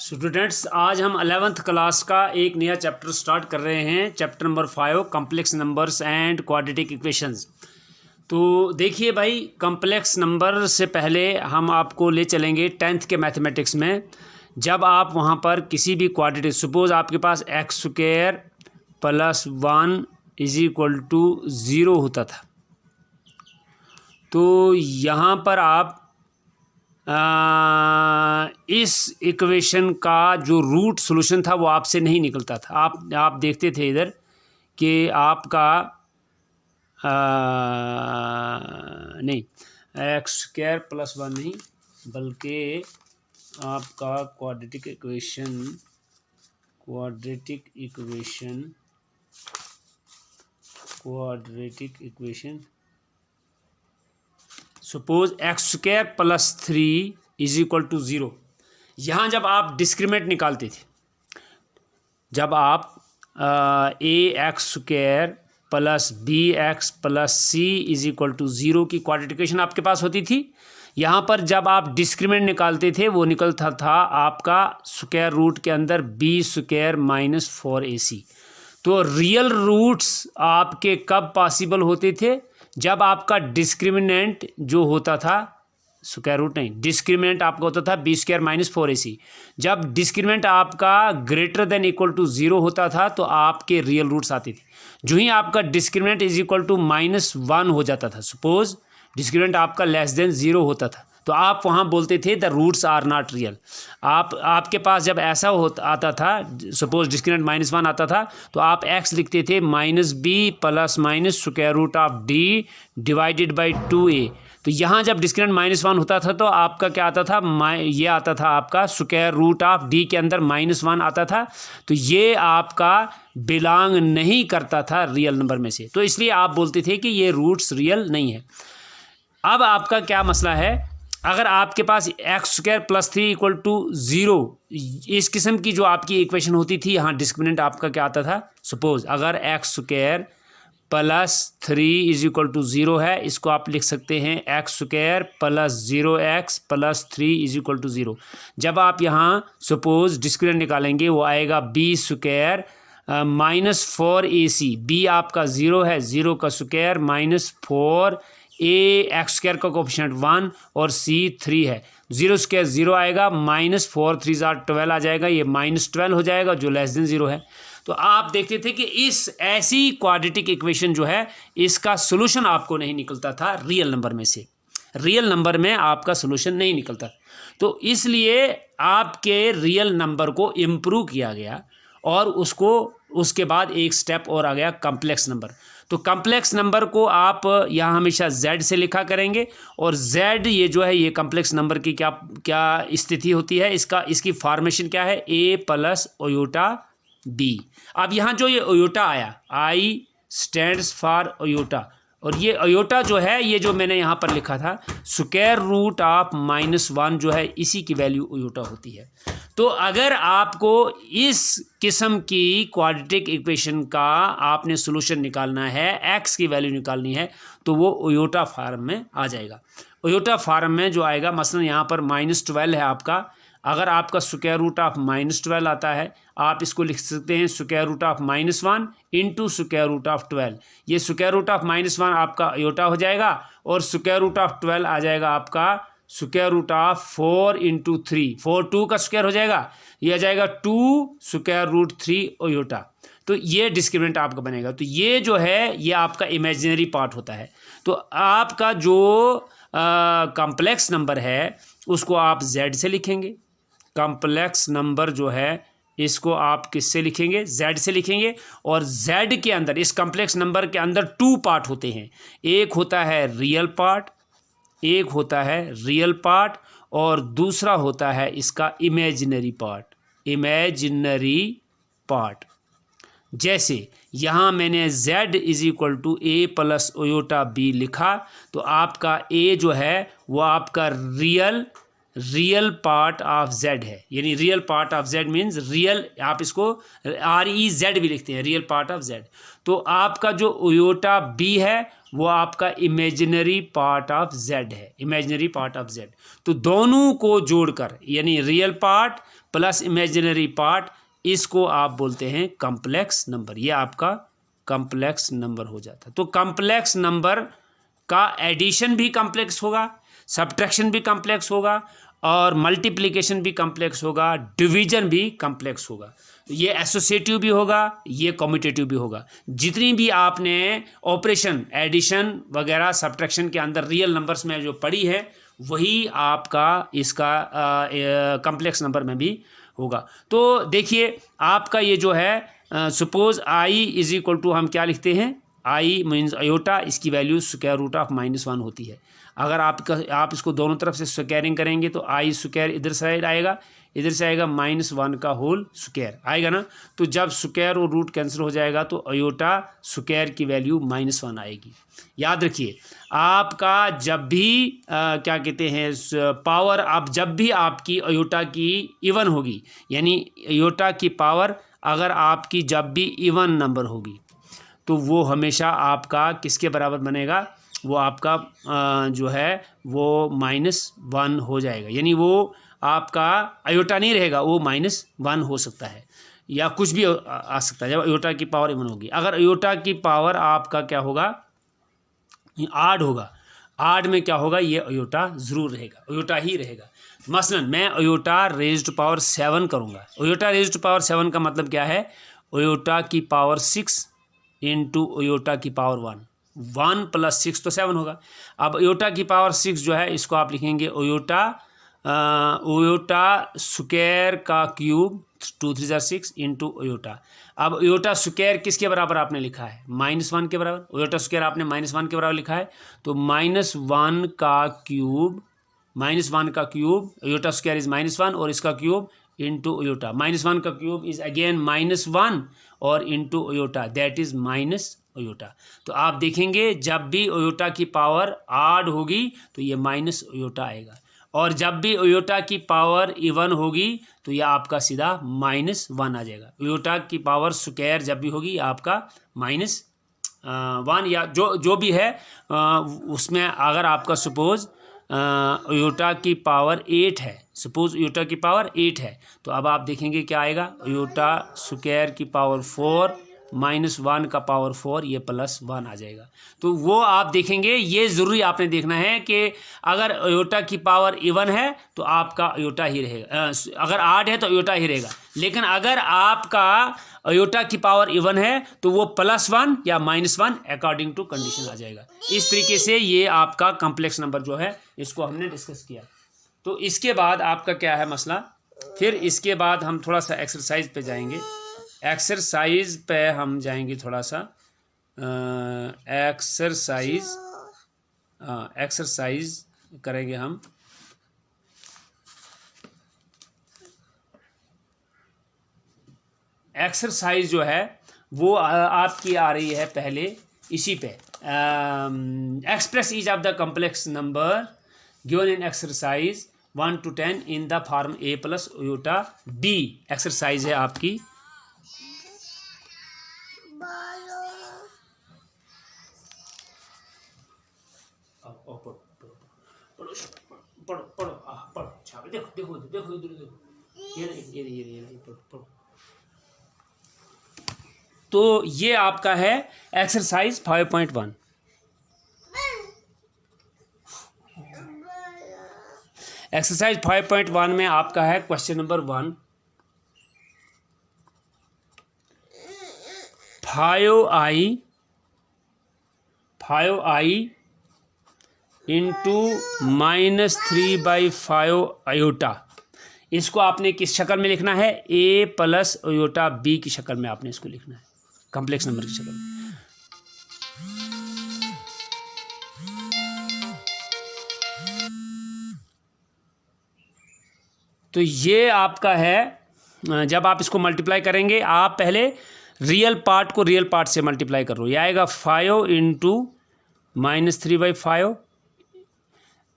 Students, आज हम 11th class का एक नया चैप्टर स्टार्ट कर रहे हैं। Chapter number 5 complex numbers and quadratic equations. तो देखिए भाई, कॉम्प्लेक्स नंबर से पहले हम आपको ले चलेंगे 10th के मैथमेटिक्स में। जब आप वहाँ पर किसी भी क्वाड्रेटिक, सपोज आपके पास X square plus 1 is equal to 0 होता था, तो यहाँ पर आप इस इक्वेशन का जो रूट सॉल्यूशन था वो आपसे नहीं निकलता था। आप देखते थे इधर कि आपका नहीं, एक्स स्क्वायर प्लस 1 नहीं, बल्कि आपका quadratic equation suppose X square plus 3 is equal to 0। यहाँ जब आप डिस्क्रिमिनेंट निकालते थे, जब आप A X square plus B X plus C is equal to 0 की क्वाड्रेटिक इक्वेशन आपके पास होती थी। यहाँ पर जब आप डिस्क्रिमिनेंट निकालते थे वो निकलता था आपका स्क्वायर रूट के अंदर बी स्क्वायर माइनस 4ac। तो रियल रूट्स आपके कब पॉसिबल होते थे? जब आपका डिस्क्रिमिनेंट जो होता था, स्क्वायर रूट नहीं, डिस्क्रिमिनेंट आपका होता था बी स्क्वायर माइनस 4ac। जब डिस्क्रिमिनेंट आपका ग्रेटर देन इक्वल टू 0 होता था तो आपके रियल रूट्स आते थे। जो ही आपका डिस्क्रिमिनेंट इज इक्वल टू -1 हो जाता था, सपोज डिस्क्रिमिनेंट आपका लेस देन 0 होता था, तो आप वहाँ बोलते थे the roots are not real. आपके पास जब ऐसा आता था, सपोज डिस्क्रिमिनेंट -1 आता था, तो आप x लिखते थे -b plus minus square root of d divided by 2a। तो यहाँ जब डिस्क्रिमिनेंट -1 होता था तो आपका क्या आता था? ये आता था आपका स्क्वायर रूट ऑफ d के अंदर -1 आता था। तो ये आपका बिलोंग नहीं करता था रियल नंबर में से, तो इसलिए आप बोलते थे कि ये रूट्स रियल नहीं है। अब आपका क्या मसला है? अगर आपके पास X square plus 3 equal to 0 इस किस्म की जो आपकी इक्वेशन होती थी, यहाँ डिस्क्रिमिनेंट आपका क्या आता था? सपोज अगर X square plus 3 is equal to 0 है, इसको आप लिख सकते हैं X square plus 0x plus 3 is equal to 0। जब आप यहाँ सपोज डिस्क्रिमिनेंट निकालेंगे वो आएगा B square minus 4ac। B आपका 0 है, 0 का स्क्वायर माइनस 4, ए एक्स स्क्वायर का कोफिशिएंट 1 और सी 3 है। 0 स्क्वायर 0 आएगा, माइनस 4 3 12 आ जाएगा, ये -12 हो जाएगा जो लेस देन 0 है। तो आप देखते थे कि इस ऐसी क्वाड्रेटिक इक्वेशन जो है इसका सोल्यूशन आपको नहीं निकलता था रियल नंबर में से। रियल नंबर में आपका सोल्यूशन नहीं निकलता, तो इसलिए आपके रियल नंबर को इम्प्रूव किया गया और उसके बाद एक स्टेप और आ गया कॉम्प्लेक्स नंबर। तो कॉम्प्लेक्स नंबर को आप यहाँ हमेशा z से लिखा करेंगे, और z ये जो है ये कॉम्प्लेक्स नंबर की क्या स्थिति होती है, इसकी फॉर्मेशन क्या है? a plus iota b। अब यहाँ जो ये ओयोटा आया, I स्टैंड्स फॉर ओयोटा, और ये ओयोटा जो है ये जो मैंने यहाँ पर लिखा था स्क्वायर रूट ऑफ -1 जो है इसी की वैल्यू ओयोटा होती है। तो अगर आपको इस किस्म की क्वाड्रेटिक इक्वेशन का आपने सॉल्यूशन निकालना है, x की वैल्यू निकालनी है, तो वो ओयोटा फॉर्म में आ जाएगा। ओयोटा फॉर्म में जो आएगा, मसलन यहाँ पर -12 है आपका, अगर आपका स्क्वायर रूट ऑफ -12 आता है, आप इसको लिख सकते हैं square root of -1 into square root of 12। ये स्क्वायर रूट ऑफ -1 आपका ओयोटा हो जाएगा, और स्क्वायर रूट ऑफ 12 आ जाएगा आपका स्क्वायर रूट ऑफ 4 इंटू 3, 4 2 का स्क्वायर हो जाएगा, ये आ जाएगा 2 स्क्वायर रूट 3 ओयोटा। तो ये डिस्क्रिमिनेंट आपका बनेगा। तो ये जो है ये आपका इमेजिनरी पार्ट होता है। तो आपका जो कॉम्प्लेक्स नंबर है उसको आप z से लिखेंगे। कॉम्प्लेक्स नंबर जो है इसको आप किससे लिखेंगे? z से लिखेंगे। और z के अंदर, इस कॉम्प्लेक्स नंबर के अंदर 2 पार्ट होते हैं, एक होता है रियल पार्ट, और दूसरा होता है इसका इमेजिनरी पार्ट। जैसे यहाँ मैंने z is equal to a plus iota b लिखा, तो आपका a जो है वो आपका रियल पार्ट ऑफ z है, यानी real part of z means real, आप इसको REZ भी लिखते हैं, रियल पार्ट ऑफ z। तो आपका जो ओयोटा b है वो आपका इमेजिनरी पार्ट ऑफ जेड है, इमेजिनरी पार्ट ऑफ जेड। तो दोनों को जोड़कर यानी real part plus imaginary part, इसको आप बोलते हैं कॉम्प्लेक्स नंबर। ये आपका कॉम्प्लेक्स नंबर हो जाता है। तो कॉम्प्लेक्स नंबर का एडिशन भी कॉम्प्लेक्स होगा, सब्ट्रैक्शन भी कॉम्प्लेक्स होगा और मल्टीप्लिकेशन भी कॉम्प्लेक्स होगा, डिवीजन भी कॉम्प्लेक्स होगा। ये एसोसिएटिव भी होगा, ये कम्यूटेटिव भी होगा। जितनी भी आपने ऑपरेशन एडिशन वगैरह सब्ट्रैक्शन के अंदर रियल नंबर्स में जो पढ़ी है, वही आपका इसका कॉम्प्लेक्स नंबर में भी होगा। तो देखिए आपका ये जो है suppose I is equal to, हम क्या लिखते हैं, आई मीन्स अयोटा, इसकी वैल्यू स्क्वायर रूट ऑफ -1 होती है। अगर आप इसको दोनों तरफ से स्क्वायरिंग करेंगे तो आई स्क्वायर इधर साइड आएगा, इधर से आएगा -1 का होल स्क्वायर आएगा ना। तो जब स्क्वायर और रूट कैंसिल हो जाएगा तो अयोटा स्क्वायर की वैल्यू -1 आएगी। याद रखिए आपका जब भी क्या कहते हैं पावर, आप जब भी आपकी अयोटा की इवन होगी, यानी अयोटा की पावर अगर आपकी जब भी इवन नंबर होगी तो वो हमेशा आपका किसके बराबर बनेगा, वो आपका जो है वो -1 हो जाएगा। यानी वो आपका अयोटा नहीं रहेगा, वो -1 हो सकता है या कुछ भी आ सकता है जब अयोटा की पावर इवन होगी। अगर अयोटा की पावर आपका क्या होगा, आड होगा, आड में क्या होगा, ये अयोटा ज़रूर रहेगा, अयोटा ही रहेगा। मसलन मैं अयोटा रेज़्ड पावर 7 करूँगा। अयोटा रेज़्ड पावर 7 का मतलब क्या है, अयोटा की पावर 6 इंटू अयोटा की पावर 1, 1 + 6 तो 7 होगा। अब अयोटा की पावर 6 जो है इसको आप लिखेंगे अयोटा स्क्वायर का क्यूब, 2 3 = 6 इंटू अयोटा। अब अयोटा स्क्वायर किसके बराबर आपने लिखा है, -1 के बराबर। अयोटा स्क्वायर आपने -1 के बराबर लिखा है, तो -1 का क्यूब, -1 का क्यूब, अयोटा स्क्वायर इज -1 और इसका क्यूब इंटू अयोटा। -1 का क्यूब इज अगेन -1 और into iota, that is iota. तो आप देखेंगे जब भी अयोटा की पावर आड होगी तो ये अयोटा आएगा, और जब भी अयोटा की पावर इवन होगी तो यह आपका सीधा -1 आ जाएगा। अयोटा की पावर स्क्वायर जब भी होगी आपका -1 या जो भी है उसमें अगर आपका सपोज अयोटा की पावर 8 है, सपोज अयोटा की पावर 8 है, तो अब आप देखेंगे क्या आएगा, अयोटा स्क्वायर की पावर 4 -1 का पावर 4, ये +1 आ जाएगा। तो वो आप देखेंगे, ये ज़रूरी आपने देखना है कि अगर अयोटा की पावर इवन है तो आपका अयोटा ही रहेगा, अगर आड है तो अयोटा ही रहेगा। लेकिन अगर आपका अयोटा की पावर इवन है तो वो +1 या -1 अकॉर्डिंग टू कंडीशन आ जाएगा। इस तरीके से ये आपका कॉम्प्लेक्स नंबर जो है इसको हमने डिस्कस किया। तो इसके बाद आपका क्या है मसला, फिर इसके बाद हम थोड़ा सा एक्सरसाइज पे जाएंगे। एक्सरसाइज पे हम जाएंगे थोड़ा सा, एक्सरसाइज करेंगे हम। एक्सरसाइज जो है वो आपकी आ रही है पहले इसी पे, express each of the complex number given in exercise 1 to 10 in the form a + iota b। Exercise है आपकी। पढ़ो देखो देखो देखो इधर देखो, ये पढ़ो। तो ये आपका है एक्सरसाइज 5.1। एक्सरसाइज 5.1 में आपका है question number 1, 5i into -3/5 aorta. इसको आपने किस शक्ल में लिखना है, a + अयोटा b की शक्ल में आपने इसको लिखना है, कॉम्प्लेक्स नंबर की शक्ल में। तो ये आपका है, जब आप इसको मल्टीप्लाई करेंगे, आप पहले रियल पार्ट को रियल पार्ट से मल्टीप्लाई कर लो, ये आएगा 5 इंटू -3/5,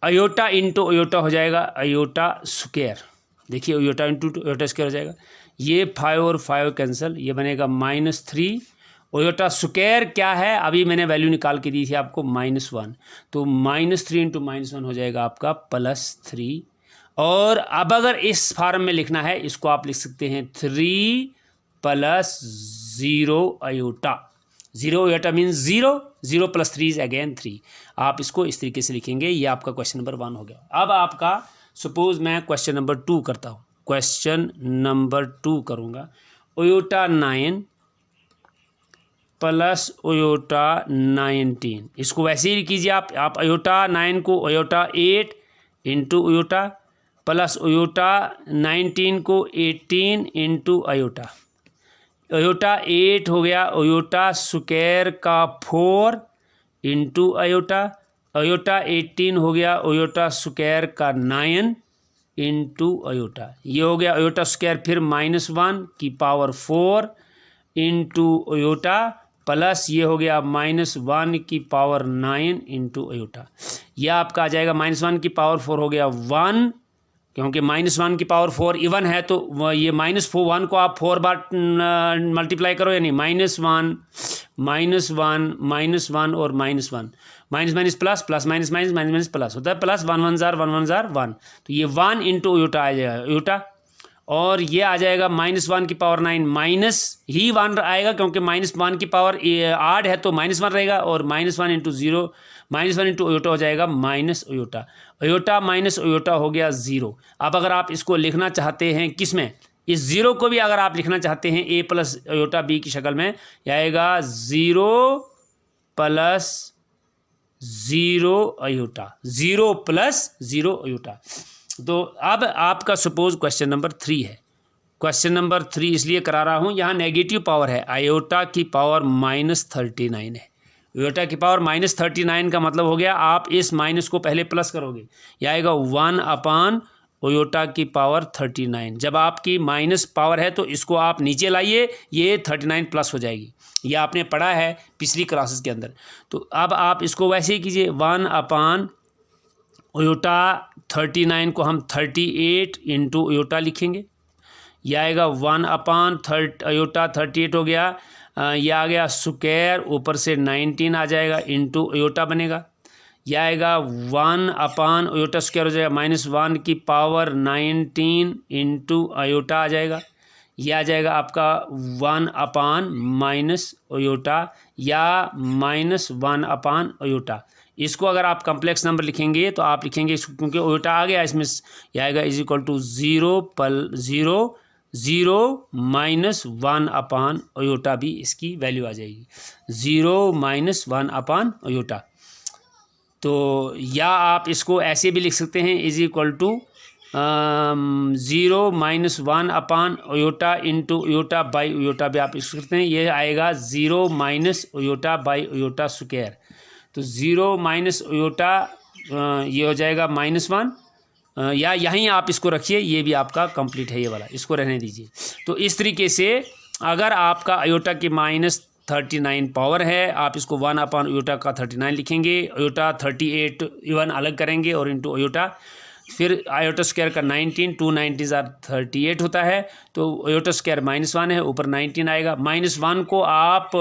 अयोटा इंटू अयोटा हो जाएगा अयोटा स्क्वायर। देखिए अयोटा इंटू अयोटा स्क्वायर हो जाएगा, ये 5 और 5 कैंसिल, ये बनेगा -3 ओयोटा स्क्वायर क्या है, अभी मैंने वैल्यू निकाल के दी थी आपको -1, तो -3 इंटू -1 हो जाएगा आपका +3। और अब अगर इस फॉर्म में लिखना है, इसको आप लिख सकते हैं 3 + 0 iota. 0 iota means 0, 0 + 3 is again 3। आप इसको इस तरीके से लिखेंगे। ये आपका क्वेश्चन नंबर 1 हो गया। अब आपका सपोज मैं क्वेश्चन नंबर 2 करता हूँ। क्वेश्चन नंबर 2 करूँगा, ओयोटा 9 + ओयोटा 19। इसको वैसे ही कीजिए आप ओयोटा 9 को ओयोटा 8 इंटू ओयोटा प्लस ओयोटा 19 को 18 इंटू अयोटा। अयोटा 8 हो गया ओयोटा स्क्वायर का 4 इंटू अयोटा। अयोटा 18 हो गया ओयोटा स्क्वायर का 9 इंटू अयोटा। ये हो गया अयोटा स्क्वायर फिर -1 की पावर 4 इंटू अयोटा प्लस ये हो गया -1 की पावर 9 इंटू अयोटा। यह आपका आ जाएगा -1 की पावर 4 हो गया 1, क्योंकि -1 की पावर 4 इवन है तो ये -1 को आप 4 बार मल्टीप्लाई करो, यानी -1 और -1 minus plus plus minus minus minus minus plus होता है प्लस 1 1 जार 1 1 जार 1, तो ये 1 इंटू अयोटा आ जाएगा अयोटा। और ये आ जाएगा -1 की पावर 9 माइनस ही 1 आएगा, क्योंकि -1 की पावर 8 है तो -1 रहेगा, और -1 इंटू 0 -1 इंटू अयोटा हो जाएगा minus iota. Iota minus iota हो गया 0। अब अगर आप इसको लिखना चाहते हैं किस में, इस 0 को भी अगर आप लिखना चाहते हैं a प्लस अयोटा b की शक्ल में, यह आएगा 0 + 0 अयोटा, 0 + 0 अयोटा। तो अब आपका सपोज क्वेश्चन नंबर 3 है। क्वेश्चन नंबर 3 इसलिए करा रहा हूँ, यहाँ नेगेटिव पावर है, अयोटा की पावर -39 है। अयोटा की पावर -39 का मतलब हो गया आप इस माइनस को पहले प्लस करोगे, यह आएगा 1 अयोटा की पावर 39। जब आपकी माइनस पावर है तो इसको आप नीचे लाइए, ये 39 प्लस हो जाएगी। ये आपने पढ़ा है पिछली क्लासेस के अंदर। तो अब आप इसको वैसे ही कीजिए, 1 अयोटा 39 को हम 38 इंटू अयोटा लिखेंगे। यह आएगा 1 अयोटा 38 हो गया, यह आ गया स्क्वायर, ऊपर से 19 आ जाएगा इंटू अयोटा बनेगा। यह आएगा 1 अयोटा स्क्वायर हो जाएगा -1 की पावर 19 इंटू अयोटा आ जाएगा। यह आ जाएगा आपका 1 अयोटा या -1 अयोटा। इसको अगर आप कम्प्लेक्स नंबर लिखेंगे तो आप लिखेंगे, क्योंकि अयोटा आ गया इसमें, यह आएगा = 0 -1 अयोटा भी इसकी वैल्यू आ जाएगी, 0 -1 अयोटा। तो या आप इसको ऐसे भी लिख सकते हैं, = 0 -1 iota into iota by iota भी आप लिख सकते हैं। ये आएगा 0 अयोटा बाई अयोटा स्क्वायर। तो 0 अयोटा ये हो जाएगा -1, या यहीं आप इसको रखिए, ये भी आपका कंप्लीट है, ये वाला इसको रहने दीजिए। तो इस तरीके से अगर आपका अयोटा की -39 पावर है, आप इसको 1 अयोटा का 39 लिखेंगे, अयोटा 38 इवन अलग करेंगे और इंटू अयोटा, फिर अयोटा स्क्वायर का 19, 2 90s 38 होता है, तो अयोटा स्क्वायर -1 है, ऊपर 19 आएगा। -1 को आप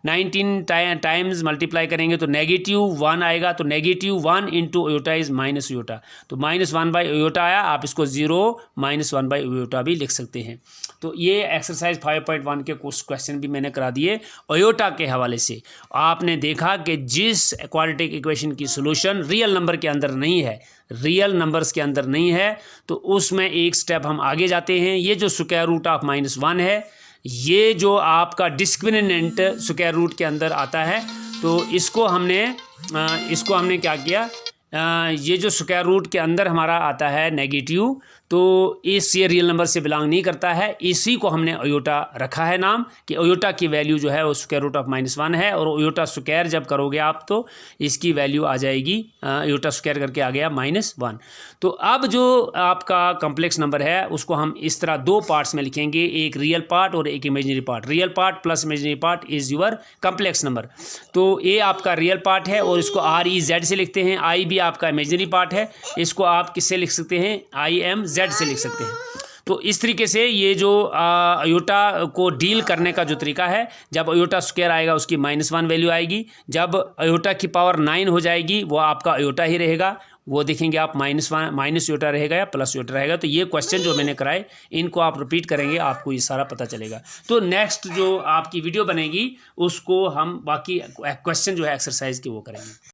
19 टाइम्स मल्टीप्लाई करेंगे तो -1 आएगा, तो -1 into iota is minus iota, तो -1/अयोटा आया। आप इसको 0 -1/अयोटा भी लिख सकते हैं। तो ये एक्सरसाइज 5.1 के कुछ क्वेश्चन भी मैंने करा दिए अयोटा के हवाले से। आपने देखा कि जिस क्वाड्रेटिक इक्वेशन की सोल्यूशन रियल नंबर के अंदर नहीं है, रियल नंबर्स के अंदर नहीं है, तो उसमें एक स्टेप हम आगे जाते हैं। ये जो स्क्वायर रूट ऑफ -1 है, ये जो आपका डिस्क्रिमिनेंट स्क्वायर रूट के अंदर आता है, तो इसको हमने क्या किया, ये जो स्क्वायर रूट के अंदर हमारा आता है नेगेटिव, तो इस ये रियल नंबर से बिलोंग नहीं करता है, इसी को हमने अयोटा रखा है नाम, कि अयोटा की वैल्यू जो है वो स्क्वायर रूट ऑफ -1 है, और अयोटा स्क्वायर जब करोगे आप तो इसकी वैल्यू आ जाएगी, अयोटा स्क्वायर करके आ गया -1। तो अब जो आपका कम्प्लेक्स नंबर है उसको हम इस तरह 2 पार्ट्स में लिखेंगे, एक रियल पार्ट और एक imaginary part. Real part plus imaginary part is your complex number. तो ए आपका रियल पार्ट है और इसको REZ से लिखते हैं, आई भी आपका इमेजिनरी पार्ट है, इसको आप किससे लिख सकते हैं, IMZ से लिख सकते हैं। तो इस तरीके से ये जो अयोटा को डील करने का जो तरीका है, जब अयोटा स्क्वायर आएगा उसकी -1 वैल्यू आएगी, जब अयोटा की पावर 9 हो जाएगी वो आपका अयोटा ही रहेगा, वो देखेंगे आप माइनस योटा रहेगा या प्लस योटा रहेगा। तो ये क्वेश्चन जो मैंने कराए इनको आप रिपीट करेंगे, आपको ये सारा पता चलेगा। तो नेक्स्ट जो आपकी वीडियो बनेगी उसको हम बाकी क्वेश्चन जो है एक्सरसाइज की वो करेंगे।